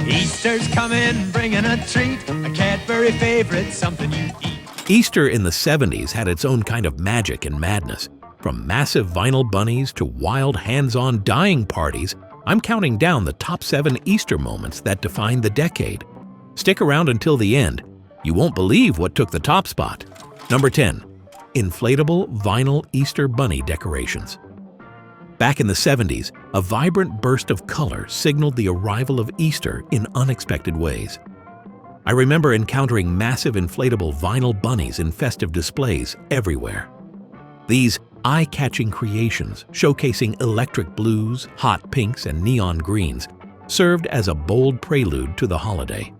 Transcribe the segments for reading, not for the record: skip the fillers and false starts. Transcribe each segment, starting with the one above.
Easter's coming, bringing a treat, a Cadbury favorite, something you eat. Easter in the 70s had its own kind of magic and madness. From massive vinyl bunnies to wild hands-on dyeing parties, I'm counting down the top 7 Easter moments that defined the decade. Stick around until the end. You won't believe what took the top spot. Number 10. Inflatable vinyl Easter bunny decorations. Back in the 70s, a vibrant burst of color signaled the arrival of Easter in unexpected ways. I remember encountering massive inflatable vinyl bunnies in festive displays everywhere. These eye-catching creations, showcasing electric blues, hot pinks, and neon greens, served as a bold prelude to the holiday.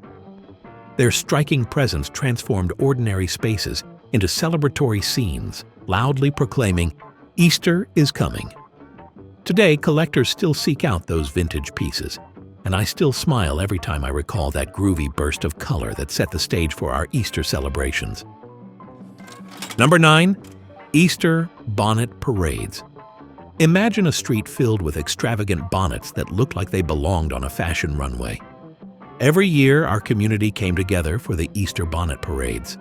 Their striking presence transformed ordinary spaces into celebratory scenes, loudly proclaiming, "Easter is coming." Today, collectors still seek out those vintage pieces, and I still smile every time I recall that groovy burst of color that set the stage for our Easter celebrations. Number 9. Easter bonnet parades. Imagine a street filled with extravagant bonnets that looked like they belonged on a fashion runway. Every year, our community came together for the Easter bonnet parades.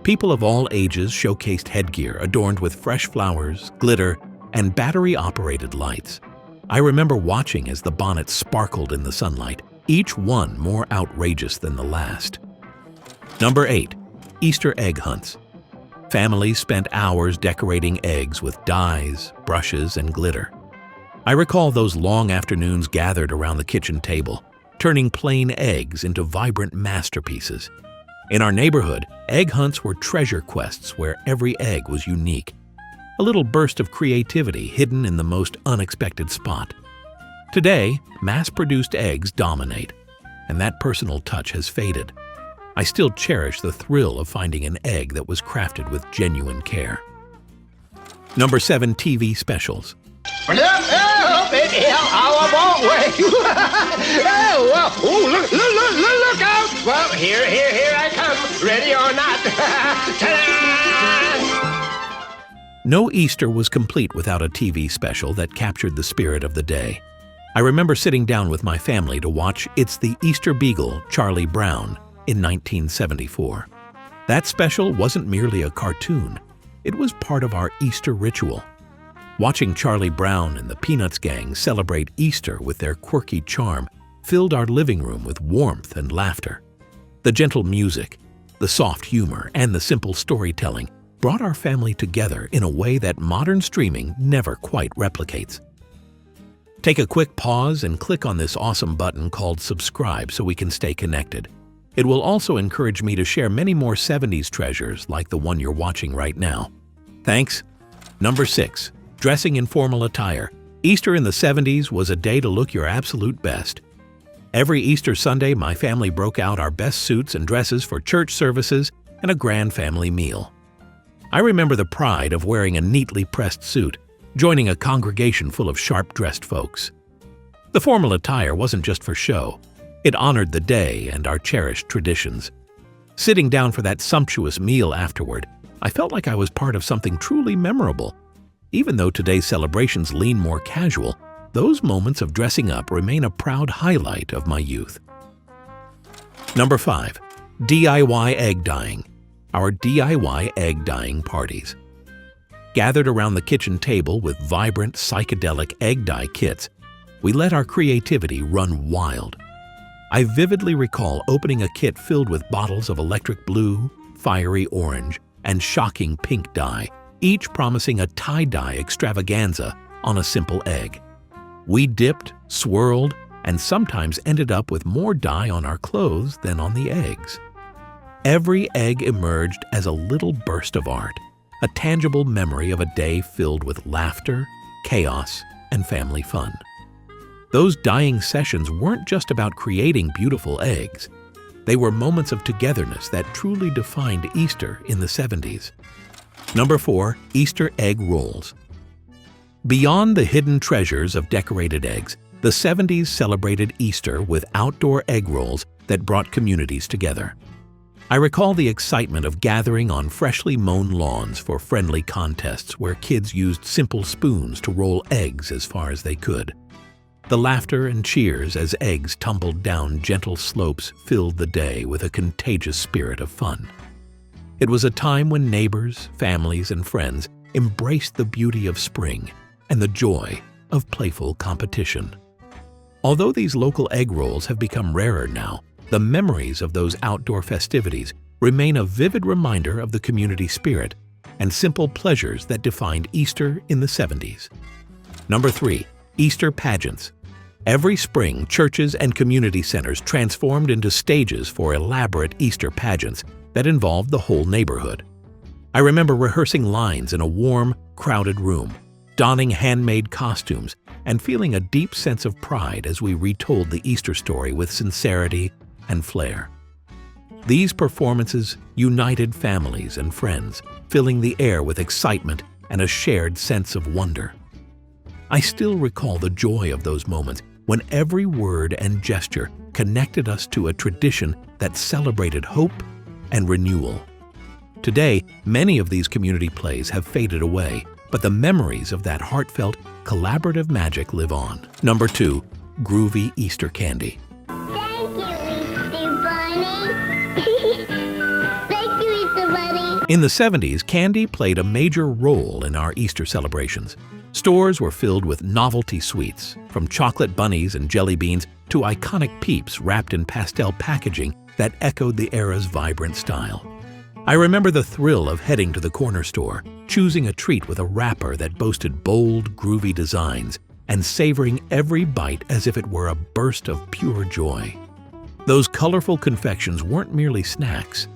People of all ages showcased headgear adorned with fresh flowers, glitter, and battery-operated lights. I remember watching as the bonnets sparkled in the sunlight, each one more outrageous than the last. Number 8. Easter egg hunts. Families spent hours decorating eggs with dyes, brushes, and glitter. I recall those long afternoons gathered around the kitchen table, turning plain eggs into vibrant masterpieces. In our neighborhood, egg hunts were treasure quests where every egg was unique. A little burst of creativity hidden in the most unexpected spot. Today, mass-produced eggs dominate, and that personal touch has faded. I still cherish the thrill of finding an egg that was crafted with genuine care. Number 7. TV specials. Look out! Well, here I come, ready or not. Ta-da! No Easter was complete without a TV special that captured the spirit of the day. I remember sitting down with my family to watch It's the Easter Beagle, Charlie Brown, in 1974. That special wasn't merely a cartoon. It was part of our Easter ritual. Watching Charlie Brown and the Peanuts gang celebrate Easter with their quirky charm filled our living room with warmth and laughter. The gentle music, the soft humor, and the simple storytelling brought our family together in a way that modern streaming never quite replicates. Take a quick pause and click on this awesome button called subscribe so we can stay connected. It will also encourage me to share many more 70s treasures like the one you're watching right now. Thanks. Number 6. Dressing in formal attire. Easter in the 70s was a day to look your absolute best. Every Easter Sunday, my family broke out our best suits and dresses for church services and a grand family meal. I remember the pride of wearing a neatly pressed suit, joining a congregation full of sharp-dressed folks. The formal attire wasn't just for show. It honored the day and our cherished traditions. Sitting down for that sumptuous meal afterward, I felt like I was part of something truly memorable. Even though today's celebrations lean more casual, those moments of dressing up remain a proud highlight of my youth. Number 5. DIY egg dyeing. Our DIY egg dyeing parties. Gathered around the kitchen table with vibrant, psychedelic egg dye kits, we let our creativity run wild. I vividly recall opening a kit filled with bottles of electric blue, fiery orange, and shocking pink dye, each promising a tie-dye extravaganza on a simple egg. We dipped, swirled, and sometimes ended up with more dye on our clothes than on the eggs. Every egg emerged as a little burst of art, a tangible memory of a day filled with laughter, chaos, and family fun. Those dyeing sessions weren't just about creating beautiful eggs. They were moments of togetherness that truly defined Easter in the 70s. Number 4. Easter egg rolls. Beyond the hidden treasures of decorated eggs, the 70s celebrated Easter with outdoor egg rolls that brought communities together. I recall the excitement of gathering on freshly mown lawns for friendly contests where kids used simple spoons to roll eggs as far as they could. The laughter and cheers as eggs tumbled down gentle slopes filled the day with a contagious spirit of fun. It was a time when neighbors, families, and friends embraced the beauty of spring and the joy of playful competition. Although these local egg rolls have become rarer now, the memories of those outdoor festivities remain a vivid reminder of the community spirit and simple pleasures that defined Easter in the 70s. Number 3. Easter pageants. Every spring, churches and community centers transformed into stages for elaborate Easter pageants that involved the whole neighborhood. I remember rehearsing lines in a warm, crowded room, donning handmade costumes, and feeling a deep sense of pride as we retold the Easter story with sincerity and flair. These performances united families and friends, filling the air with excitement and a shared sense of wonder. I still recall the joy of those moments when every word and gesture connected us to a tradition that celebrated hope and renewal. Today, many of these community plays have faded away, but the memories of that heartfelt, collaborative magic live on. Number 2. Groovy Easter candy. Thank you, Easter Bunny. Thank you, Easter Bunny. In the 70s, candy played a major role in our Easter celebrations. Stores were filled with novelty sweets, from chocolate bunnies and jelly beans to iconic peeps wrapped in pastel packaging that echoed the era's vibrant style. I remember the thrill of heading to the corner store, choosing a treat with a wrapper that boasted bold, groovy designs, and savoring every bite as if it were a burst of pure joy. Those colorful confections weren't merely snacks.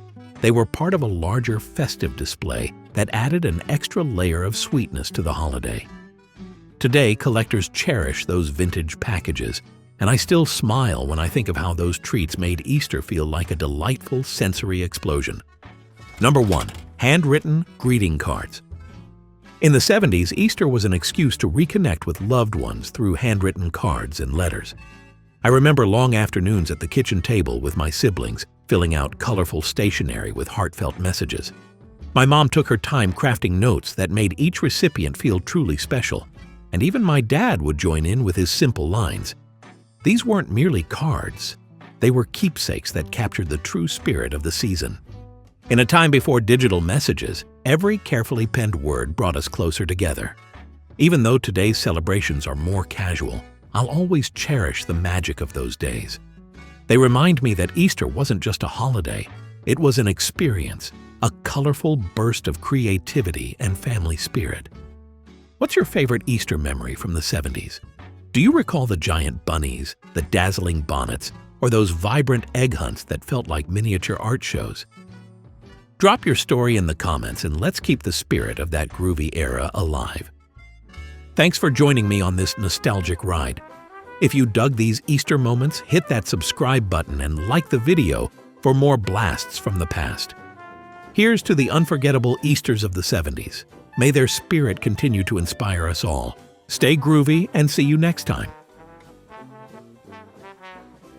They were part of a larger festive display that added an extra layer of sweetness to the holiday. Today, collectors cherish those vintage packages, and I still smile when I think of how those treats made Easter feel like a delightful sensory explosion. Number 1. Handwritten greeting cards. In the 70s, Easter was an excuse to reconnect with loved ones through handwritten cards and letters. I remember long afternoons at the kitchen table with my siblings, filling out colorful stationery with heartfelt messages. My mom took her time crafting notes that made each recipient feel truly special, and even my dad would join in with his simple lines. These weren't merely cards. They were keepsakes that captured the true spirit of the season. In a time before digital messages, every carefully penned word brought us closer together. Even though today's celebrations are more casual, I'll always cherish the magic of those days. They remind me that Easter wasn't just a holiday, it was an experience, a colorful burst of creativity and family spirit. What's your favorite Easter memory from the 70s? Do you recall the giant bunnies, the dazzling bonnets, or those vibrant egg hunts that felt like miniature art shows? Drop your story in the comments and let's keep the spirit of that groovy era alive. Thanks for joining me on this nostalgic ride. If you dug these Easter moments, hit that subscribe button and like the video for more blasts from the past. Here's to the unforgettable Easters of the 70s. May their spirit continue to inspire us all. Stay groovy and see you next time.